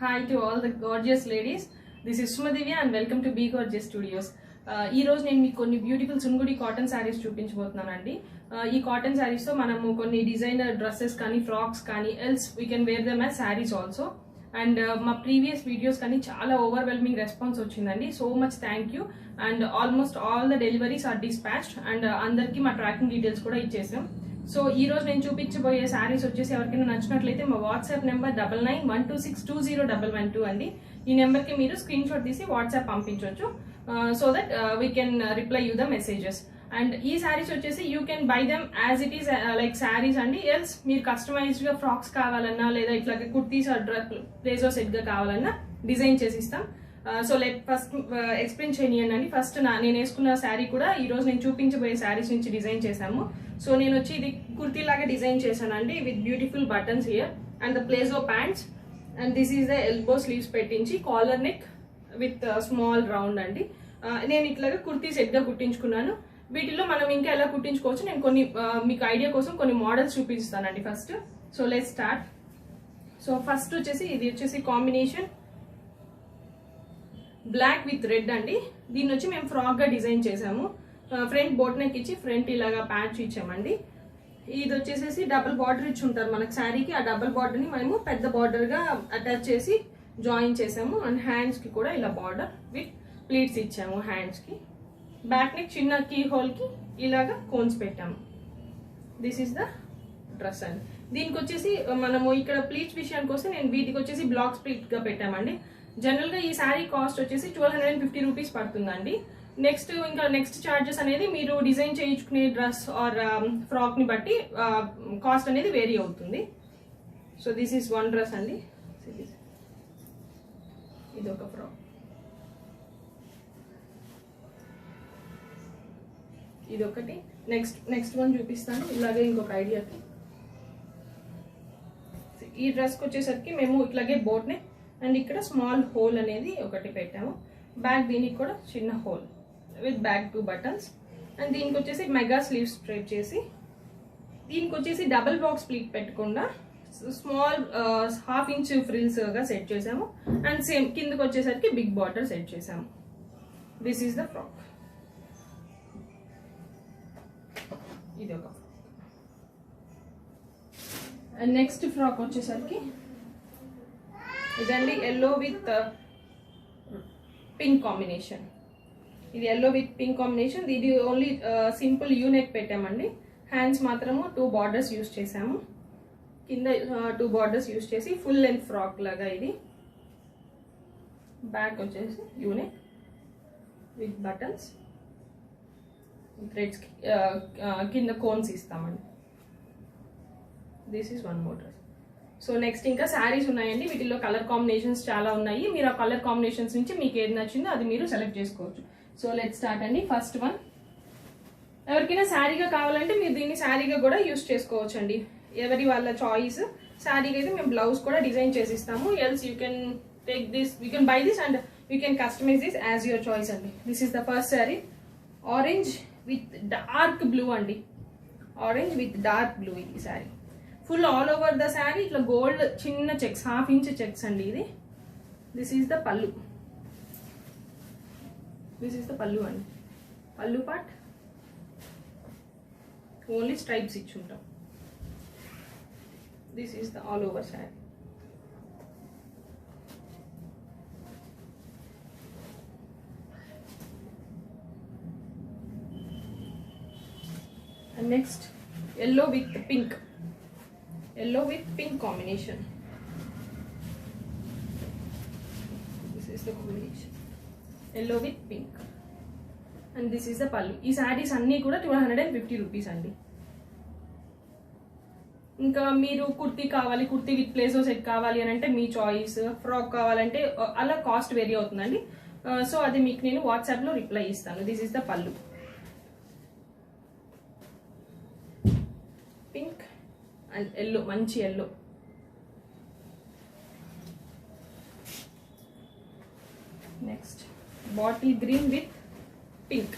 Hi to all the gorgeous ladies. This is Sumadivya and welcome to Be Gorgeous Studios. ఈ రోజు నేను మీకు కొన్ని బ్యూటిఫుల్ సున్గుడి కాటన్ శారీస్ చూపించబోతున్నానండి. ఈ కాటన్ శారీస్ తో మనము కొన్ని డిజైనర్ డ్రెస్సెస్ కానీ ఫ్రాక్స్ కానీ else we can wear them as saris also. And మా ప్రీవియస్ వీడియోస్ కానీ చాలా ఓవర్వెల్మింగ్ రెస్పాన్స్ వచ్చిందండి. So much thank you. And almost all the deliveries are dispatched and అందరికీ మా ట్రాకింగ్ డీటెయిల్స్ కూడా ఇచ్చేసాం. సో ఈ రోజు నేను చూపించబోయే శారీస్ వచ్చేసి ఎవరికైనా నచ్చినట్లయితే మా వాట్సాప్ నెంబర్ 9912620112 అండి. ఈ నెంబర్ కి మీరు స్క్రీన్ షాట్ తీసి వాట్సాప్ పంపించవచ్చు. So that we can reply you the messages. And ఈ శారీస్ వచ్చేసి you can by them as it is like saris అండి. ఎల్స్ మీరు కస్టమైజ్డ్ గా ఫ్రాక్స్ కావాలన్నా లేదా ఇట్లాగే కుర్తీస్ ప్లేజో సెట్ గా కావాలన్నా డిజైన్ చేసి ఇస్తాం. సో లైక్ ఫస్ట్ ఎక్స్ప్లెయిన్ చేయండి అండి. ఫస్ట్ నేను వేసుకున్న శారీ కూడా ఈ రోజు నేను చూపించబోయే శారీస్ నుంచి డిజైన్ చేశాము. సో నేను వచ్చి ఇది కుర్తీ లాగా డిజైన్ చేశానండి with beautiful buttons here and the palazzo pants and this is the elbow sleeves పెట్టించి collar neck with small round అండి. నేను ఇట్లాగా కుర్తీ సెట్ గా కుట్టించుకున్నాను. వీటిలో మనం ఇంకా ఎలా కుట్టించుకోవచ్చు నేను కొన్ని మీకు ఐడియా కోసం కొన్ని మోడల్స్ చూపిస్తానండి first. So let's start. So first వచ్చేసి ఇది వచ్చేసి కాంబినేషన్ బ్లాక్ విత్ రెడ్ అండి. దీన్ని వచ్చి మేము ఫ్రాక్ గా డిజైన్ చేసాము. ఫ్రంట్ బోట్ నెక్ ఇచ్చి ఫ్రంట్ ఇలాగా ప్యాచ్ ఇచ్చామండి. ఇది వచ్చేసి డబుల్ బార్డర్ ఇచ్చి ఉంటారు మనకి శారీకి. ఆ డబుల్ బార్డర్ ని మేము పెద్ద బార్డర్ గా అటాచ్ చేసి జాయిన్ చేసాము. అండ్ హ్యాండ్స్ కి కూడా ఇలా బార్డర్ విత్ ప్లీట్స్ ఇచ్చాము. హ్యాండ్స్ కి బ్యాక్ నెక్ చిన్న కీ హోల్ కి ఇలాగా కోన్స్ పెట్టాము. దిస్ ఈస్ ద డ్రెస్ అండి. దీనికి వచ్చేసి మనము ఇక్కడ ప్లీట్స్ విషయానికి వస్తే నేను వీటికి వచ్చేసి బ్లాక్ స్ప్లిట్ గా పెట్టామండి. జనరల్ గా ఈ శారీ కాస్ట్ వచ్చేసి 1250 రూపీస్ పడుతుందండి. నెక్స్ట్ చార్జెస్ అనేది మీరు డిజైన్ చేయించుకునే డ్రెస్ ఆర్ ఫ్రాక్ ని బట్టి కాస్ట్ అనేది వేరీ అవుతుంది. So this is one dress అండి. ఇది ఒక ఫ్రాక్, ఇది ఒకటి. నెక్స్ట్ వన్ చూపిస్తాను. ఇలాగే ఇంకొక ఐడియాకి ఈ డ్రెస్కి వచ్చేసరికి మేము ఇట్లాగే బోట్ నెక్ అండ్ ఇక్కడ స్మాల్ హోల్ అనేది ఒకటి పెట్టాము. బ్యాక్ దీనికి కూడా చిన్న whole with back 2 buttons. And దీనికి వచ్చేసి మెగా స్లీవ్స్ స్ట్రైట్ చేసి దీనికి వచ్చేసి డబుల్ బాక్స్ ప్లీట్ పెట్టకుండా స్మాల్ ½ ఇంచ్ ఫ్రిల్స్ గా సెట్ చేసాము. అండ్ సేమ్ కిందకి వచ్చేసరికి బిగ్ బార్డర్ సెట్ చేసాము. This is the frock. ఇది ఒక ఫ్రాక్. అండ్ నెక్స్ట్ ఫ్రాక్ వచ్చేసరికి ఇదండి ఎల్లో విత్ పింక్ కాంబినేషన్. ఇది ఎల్లో విత్ పింక్ కాంబినేషన్. ఇది ఓన్లీ సింపుల్ యూ నెక్ పెట్టామండి. హ్యాండ్స్ మాత్రము 2 బార్డర్స్ యూస్ చేసాము. కింద 2 బార్డర్స్ యూస్ చేసి ఫుల్ లెంత్ ఫ్రాక్ లాగా ఇది. బ్యాక్ వచ్చేసి U neck with buttons threads కింద కోన్స్ ఇస్తామండి. This is one more dress. So next ఇంకా శారీస్ ఉన్నాయండి. వీటిలో కలర్ కాంబినేషన్స్ చాలా ఉన్నాయి. మీరు ఆ కలర్ కాంబినేషన్స్ నుంచి మీకు ఏది నచ్చిందో అది మీరు సెలెక్ట్ చేసుకోవచ్చు. సో లెట్ స్టార్ట్ అండి. ఫస్ట్ వన్ ఎవరికైనా శారీగా కావాలంటే మీరు దీన్ని శారీగా కూడా యూస్ చేసుకోవచ్చు అండి. ఎవరి వాళ్ళ చాయిస్. శారీగా అయితే మేము బ్లౌజ్ కూడా డిజైన్ చేసి ఇస్తాము. Else you can take this, you can buy this and you can customise this as your choice అండి. This is the first sari. Orange with dark blue అండి. ఆరెంజ్ విత్ డార్క్ బ్లూ ఈ sari. Full all over the sari ఇట్లా gold చిన్న checks, ½ inch checks అండి ఇది. This is the pallu. This is the pallu అండి. Pallu part only stripes ఇచ్చుంటాం. This is the all over sari. And next yellow with pink. Yellow with pink combination. This is the combination. Yellow with pink. And this is the pallu. ఈ sarees అన్ని కూడా 1250 rupees అండి. ఇంకా మీరు కుర్తీ కావాలి, kurti with ప్లేజో set కావాలి అని అంటే మీ చాయిస్. ఫ్రాక్ కావాలంటే అలా కాస్ట్ వేరీ అవుతుందండి. సో అది మీకు నేను వాట్సాప్ లో రిప్లై ఇస్తాను. దిస్ ఈస్ ద పల్లు. పింక్ అండ్ ఎల్లో, మంచి yellow. Next bottle green with pink.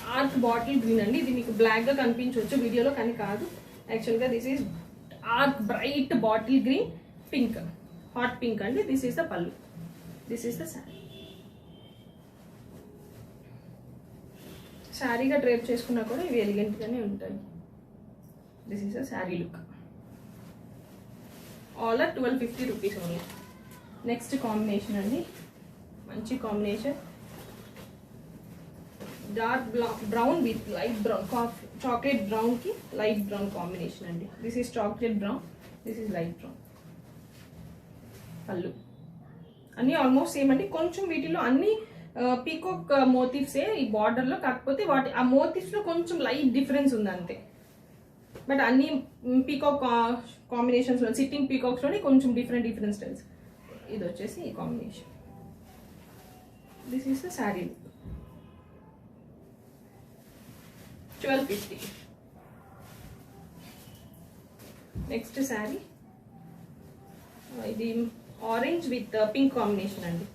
Dark bottle green అండి. ఇది మీకు బ్లాక్ గా కనిపించవచ్చు వీడియోలో, కానీ కాదు. యాక్చువల్గా this is dark bright bottle green pink. Hot pink అండి. This is the pallu, this is the sari. శారీగా డ్రేప్ చేసుకున్నా కూడా ఇవి ఎలిగెంట్గానే ఉంటాయి. This is the sari look. All are 1250 rupees only. Next combination అండి, మంచి combination, dark brown with light brown, chocolate brown కి లైట్ బ్రౌన్ కాంబినేషన్ అండి. This is chocolate brown, this is light brown. Pallu అన్నీ ఆల్మోస్ట్ సేమ్ అండి. కొంచెం వీటిలో అన్ని peacock మోటివ్సే ఈ బార్డర్ లో, కాకపోతే వాటి ఆ మోటివ్స్ లో కొంచెం లైట్ డిఫరెన్స్ ఉంది అంతే. బట్ అన్ని పీకాక్ కాంబినేషన్స్ లో, సిట్టింగ్ పీకాక్స్ లోని కొంచెం డిఫరెంట్ స్టైల్స్. ఇది వచ్చేసి ఈ combination. This is the sari look. 1250. Next sari, ఇది ఆరెంజ్ విత్ పింక్ కాంబినేషన్ అండి.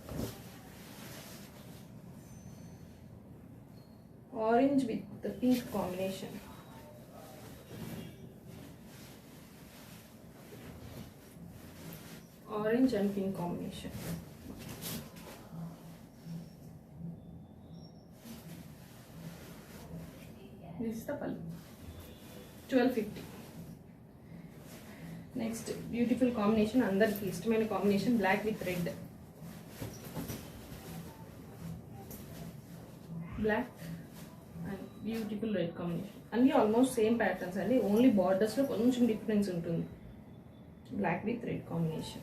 Orange with pink combination. Orange and pink combination. This is the pallu. 1250. Next beautiful combination, andarki istamaina combination, black with red. Black and beautiful red combination. Anni almost same patterns andi, only borders lo koncham difference untundi. Black with red combination.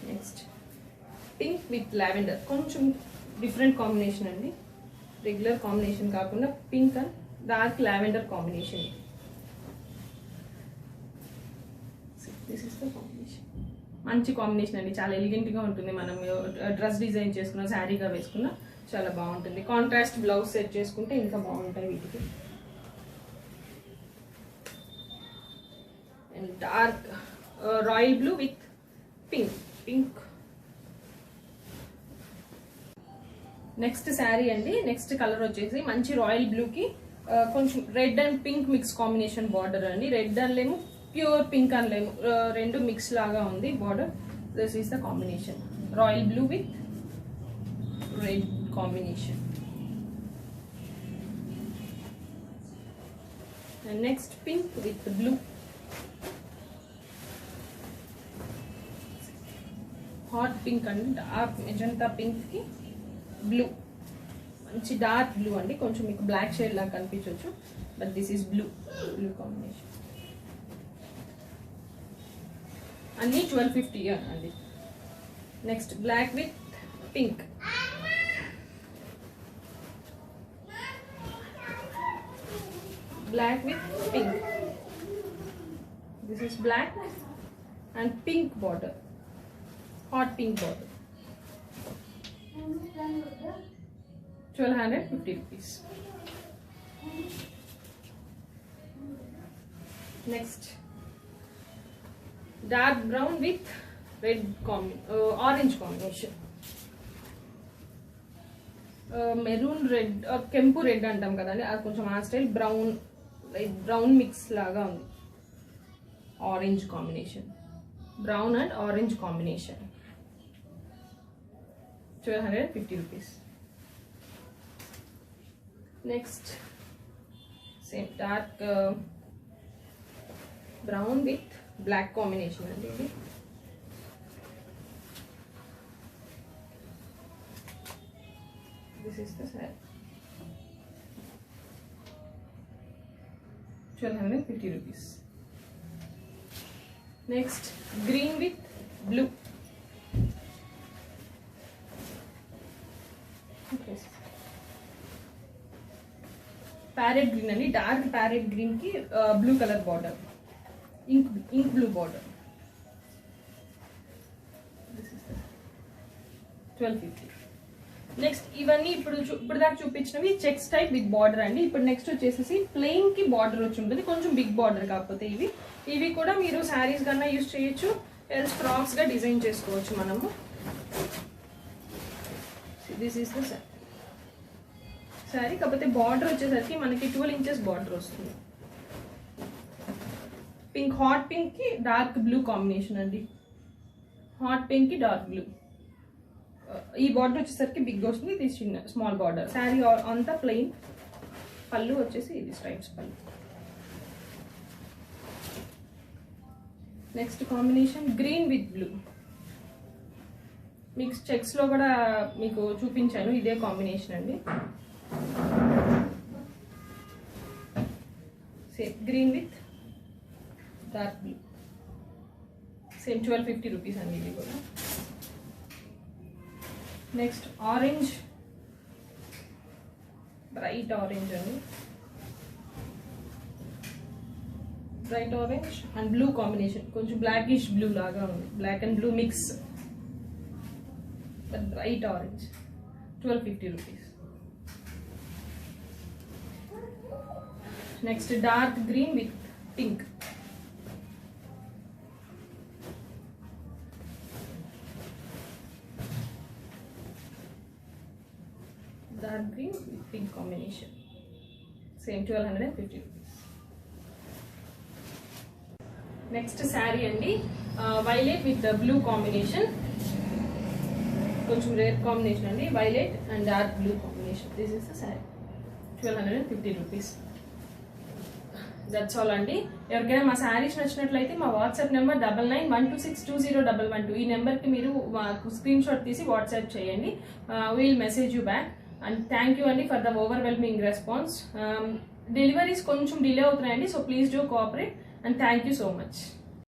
Next pink with lavender, koncham different combination andi. Regular combination కాకుండా pink and dark lavender combination. This is the combination. మంచి combination అండి, చాలా ఎలిగెంట్గా ఉంటుంది. మనం dress design చేసుకున్న, శారీగా వేసుకున్న చాలా బాగుంటుంది. కాంట్రాస్ట్ బ్లౌజ్ సెట్ చేసుకుంటే ఇంకా బాగుంటాయి వీటికి. And dark royal blue with pink. Next sari అండి, నెక్స్ట్ కలర్ వచ్చేసి మంచి రాయల్ బ్లూ కి కొంచెం red and pink mix combination border అండి. రెడ్ అనలేము, ప్యూర్ పింక్ అనలేము, రెండు మిక్స్ లాగా ఉంది border. This is the combination, royal blue with red combination. And next pink with blue. Hot pink అండి, డార్క్ మెజంతా పింక్ కి బ్లూ, మంచి dark blue అండి. కొంచెం మీకు బ్లాక్ షేడ్ లాగా కనిపించవచ్చు, but this is blue combination. అన్ని 1250 అండి. Next black with pink. Black with pink. This is black and pink border, hot pink border. 1250 rupees. Next dark brown with red orange combination. Maroon red, కెంపు red అంటాం కదండి, అది కొంచెం ఆ style. Brown light brown mix లాగా ఉంది. Orange combination, brown and orange combination. 1250 rupees. Next same dark brown with black combination and this is the set. 1250 rupees. Next green with blue. Okay. Parrot green and dark parrot green ki blue color border, ink blue border. This is the 1250. Next ఇవన్నీ ఇప్పుడు దాకా చూపించినవి checks type with border అండి. ఇప్పుడు next వచ్చేసి plain కి border వచ్చి ఉంటుంది, కొంచెం బిగ్ బార్డర్. కాకపోతే ఇవి కూడా మీరు శారీస్ కన్నా యూజ్ చేయొచ్చు, ఎల్స్ ఫ్రాక్స్ గా డిజైన్ చేసుకోవచ్చు మనము. This is the sari. కాకపోతే బార్డర్ వచ్చేసరికి మనకి 12 inches బార్డర్ వస్తుంది. పింక్, హాట్ పింక్ కి డార్క్ బ్లూ కాంబినేషన్ అండి. హాట్ పింక్ కి డార్క్ బ్లూ. ఈ బార్డర్ వచ్చేసరికి బిగ్ వస్తుంది, ఇది చిన్న స్మాల్ బార్డర్. శారీ అంతా ప్లెయిన్. పళ్ళు వచ్చేసి ఇది స్ట్రైప్స్ పళ్ళు. Next combination green with blue. మీకు చెక్స్ లో కూడా మీకు చూపించాను, ఇదే కాంబినేషన్ అండి. Same green with dark blue. Same 1250 rupees అండి ఇది కూడా. నెక్స్ట్ ఆరెంజ్, బ్రైట్ ఆరెంజ్ అండి. Bright orange and blue combination, కొంచెం బ్లాకిష్ బ్లూ లాగా ఉంది, black and blue mix. Bright orange 1250 rupees. Next dark green with pink. Dark green with pink combination. Same 1250 rupees. Next sari అండి, violet with blue combination. కొంచెం rare combination అండి, violet and dark blue combination. This is the sari, 1250 rupees. That's all అండి. ఎవరికైనా మా శారీస్ నచ్చినట్లయితే మా WhatsApp number 9912620112. ఈ నెంబర్కి మీరు మాకు స్క్రీన్ షాట్ తీసి వాట్సాప్ చేయండి. We'll message you back. And thank you అండి for the overwhelming response. Deliveries కొంచెం డిలే అవుతున్నాయండి, so please do cooperate. And thank you so much.